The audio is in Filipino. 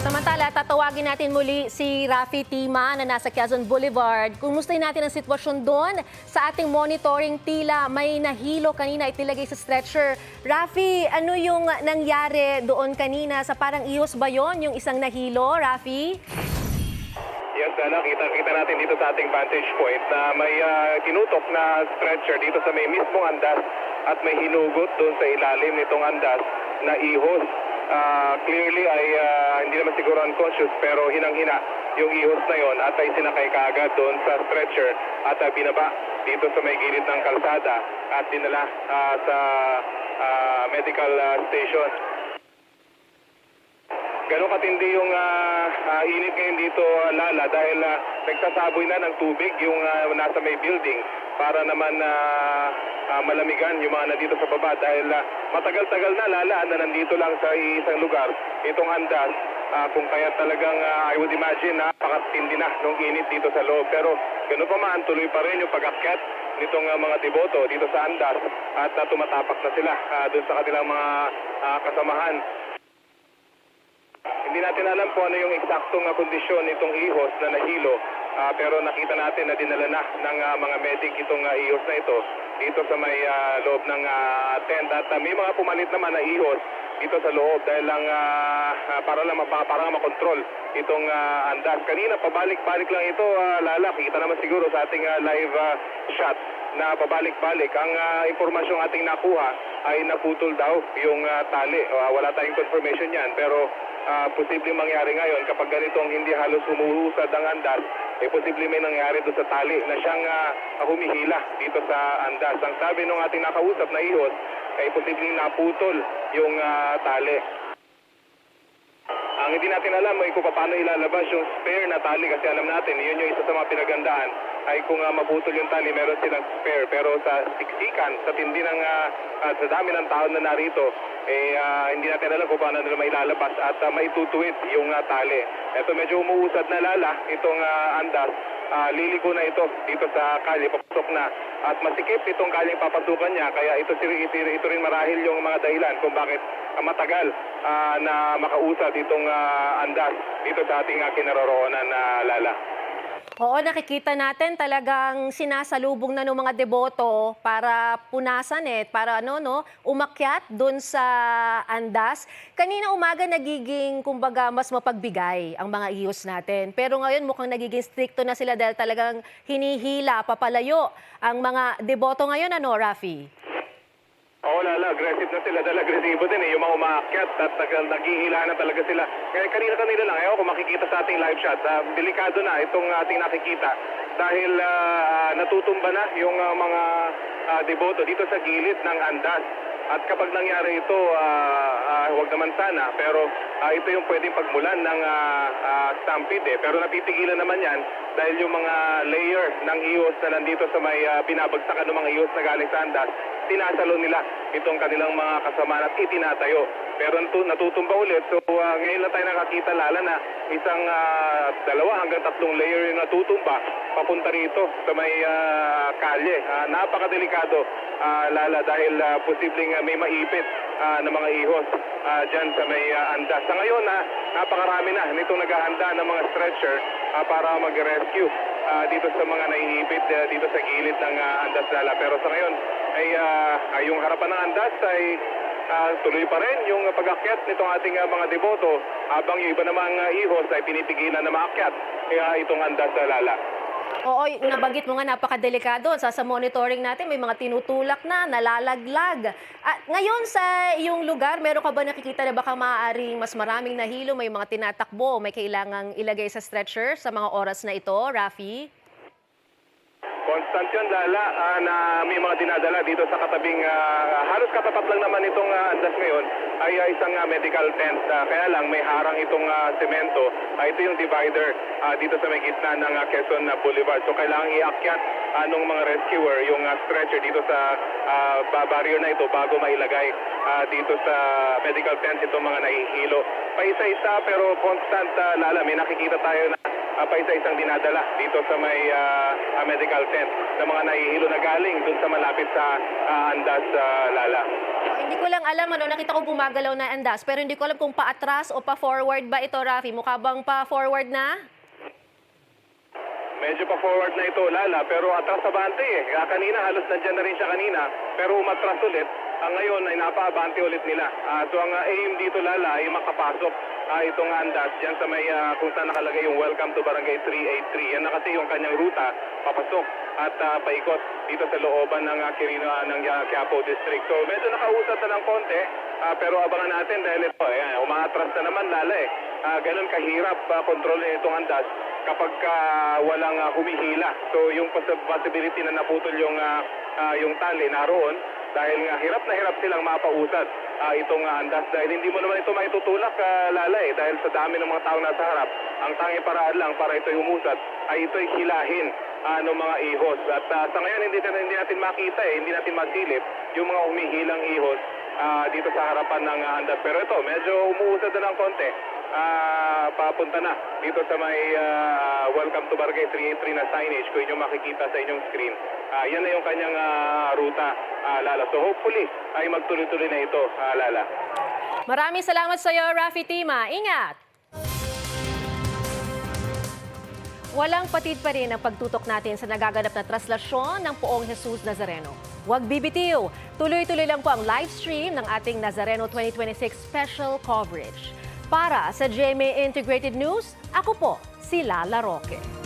Samantala, tatawagin natin muli si Rafi Tima na nasa Quezon Boulevard. Kumustahin natin ang sitwasyon doon sa ating monitoring. Tila may nahilo kanina itilagay sa stretcher. Rafi, ano yung nangyari doon kanina? Sa parang ihos ba yon yung isang nahilo, Rafi? Yes, kita natin dito sa ating vantage point na may tinutok na stretcher dito sa may mismong andas at may hinugot doon sa ilalim nitong andas na ihos. Clearly ay hindi naman siguro unconscious pero hinang-hina yung ihos na yon at ay sinakay kaagad doon sa stretcher at binaba dito sa may gilid ng kalsada at dinala sa medical station. Ganon katindi yung init ngayon dito, Lala, dahil nagsasaboy na ng tubig yung nasa may building para naman malamigan yung mga nandito sa baba dahil matagal-tagal na, Lala, na nandito lang sa isang lugar itong andas. Kung kaya talagang I would imagine napakatindi na nung init dito sa loob. Pero gano'n pa man, tuloy pa rin yung pag-akyat nitong mga deboto dito sa andas at tumatapak na sila doon sa kanilang mga kasamahan. Hindi natin alam kung ano yung eksaktong kondisyon nitong ihos na nahilo, pero nakita natin na dinala na ng mga medic itong ihos na ito dito sa may loob ng tent. At may mga pumalit naman na ihos dito sa loob dahil lang para makontrol itong andas. Kanina pabalik-balik lang ito, Lala. Kita naman siguro sa ating live shot na pabalik-balik. Ang impormasyong ating nakuha ay naputol daw yung tali. Wala tayong confirmation yan pero posibleng mangyari ngayon kapag ganitong hindi halos humuhusad ang andas, posible may nangyari doon sa tali na siyang humihila dito sa andas. Ang sabi ng ating nakausap na ihos ay posibleng naputol yung tali. Ang hindi natin alam ay kung paano ilalabas yung spare na tali kasi alam natin, yun yung isa sa mga pinagandaan ay kung maputol yung tali, meron silang spare. Pero sa siksikan, sa tindi ng, sa dami ng tao na narito, hindi natin alam kung paano nila mailalabas at maitutuwid yung tali. Ito medyo umuusad na, Lala, itong andas. Liliko na ito dito sa kalye, papasok na. At masikip itong kalyeng papasukan niya, kaya ito rin marahil yung mga dahilan kung bakit matagal na makausad itong andas dito sa ating kinaroroonan na Lala. Oo, nakikita natin talagang sinasalubong na ng mga deboto para punasan para umakyat doon sa andas. Kanina umaga nagiging kumbaga mas mapagbigay ang mga ihos natin. Pero ngayon mukhang nagiging stricto na sila dahil talagang hinihila, papalayo ang mga deboto ngayon, Rafi? Oo, Lala, aggressive na sila dahil agresibo din yung mga umaakyat at naghihila na talaga sila. Kaya kanina lang, kung makikita sa ating live shot, delikado na itong ating nakikita dahil natutumba na yung mga deboto dito sa gilid ng andas. At kapag nangyari ito, huwag naman sana, pero ito yung pwedeng pagmulan ng stampede. Pero napitigilan naman yan dahil yung mga layer ng ihos na nandito sa may binabagsakan ng mga ihos na galing sa andas, tinasalo nila itong kanilang mga kasamaan at itinatayo. Pero natutumba ulit. So ngayon lang tayo nakakita, Lala, na isang 2 hanggang 3 layer yung natutumba papunta rito sa may kalye. Napakadelikado, Lala, dahil posibleng may maipit ng mga ihos dyan sa may andas. Sa ngayon, napakarami na nitong naghahanda ng mga stretcher para mag-rescue dito sa mga naiipit dito sa gilid ng andas, Lala. Pero sa ngayon, ay yung harapan ng andas ay tuloy pa rin yung pag-akyat nitong ating mga deboto habang yung iba namang ihos ay pinipigilan na maakyat itong andas, Lala. Oo, nabanggit mo nga napakadelikado. Sa monitoring natin may mga tinutulak na, nalalaglag. Ngayon sa iyong lugar, meron ka ba nakikita na baka maaaring mas maraming nahilo, may mga tinatakbo, may kailangang ilagay sa stretcher sa mga oras na ito, Rafi? Constant yun, Lala, na may mga dinadala dito sa katabing, halos katapat lang naman itong andas ngayon ay isang medical tent. Kaya lang may harang itong semento. Ito yung divider dito sa may gitna ng Quezon Boulevard. So kailangan iakyat ng mga rescuer yung stretcher dito sa barrier na ito bago mailagay dito sa medical tent itong mga nahihilo. Paisa-isa pero constant, Lala, may nakikita tayo na pa isa-isang dinadala dito sa may medical tent ng mga nahihilo na galing dun sa malapit sa Andas, Lala. Hindi ko lang alam, nakita ko gumagalaw na andas, pero hindi ko alam kung pa-atras o pa-forward ba ito, Rafi. Mukha bang pa-forward na? Medyo pa-forward na ito, Lala, pero atras abante eh. Kanina, halos nandyan na rin siya kanina, pero umatras ulit. Ngayon ay napa-abante ulit nila. So ang aim dito, Lala, ay makapasok itong Andas dyan sa may kung saan nakalagay yung Welcome to Barangay 383. Yan na kasi yung kanyang ruta, papasok at paikot dito sa looban ng Quirino ng Quiapo District. So medyo nakausat na ng konti, pero abangan natin dahil ito, umaatras na naman, Lala eh. Ganun kahirap kontrolin itong Andas kapag walang humihila. So yung possibility na naputol yung tali naroon dahil nga hirap na hirap silang mapausad itong Andas dahil hindi mo naman ito maitutulak, Lala eh, dahil sa dami ng mga tao nasa harap. Ang tanging paraan lang para ito'y humusad ay ito'y hilahin ng mga ihos. At sa ngayon hindi natin makita hindi natin masilip yung mga humihilang ihos dito sa harapan ng Andas. Pero ito, medyo umuusad na ng konti. Papunta na dito sa may Welcome to Barangay 383 na signage kung inyong makikita sa inyong screen. Yan na yung kanyang ruta, Lala. So hopefully ay magtuloy-tuloy na ito, Lala. Maraming salamat sa iyo, Rafi Tima. Ingat! Walang patid pa rin ang pagtutok natin sa nagaganap na traslasyon ng Poong Jesus Nazareno. Huwag bibitiw! Tuloy-tuloy lang po ang live stream ng ating Nazareno 2026 special coverage. Para sa GMA Integrated News, ako po si Lala Roque.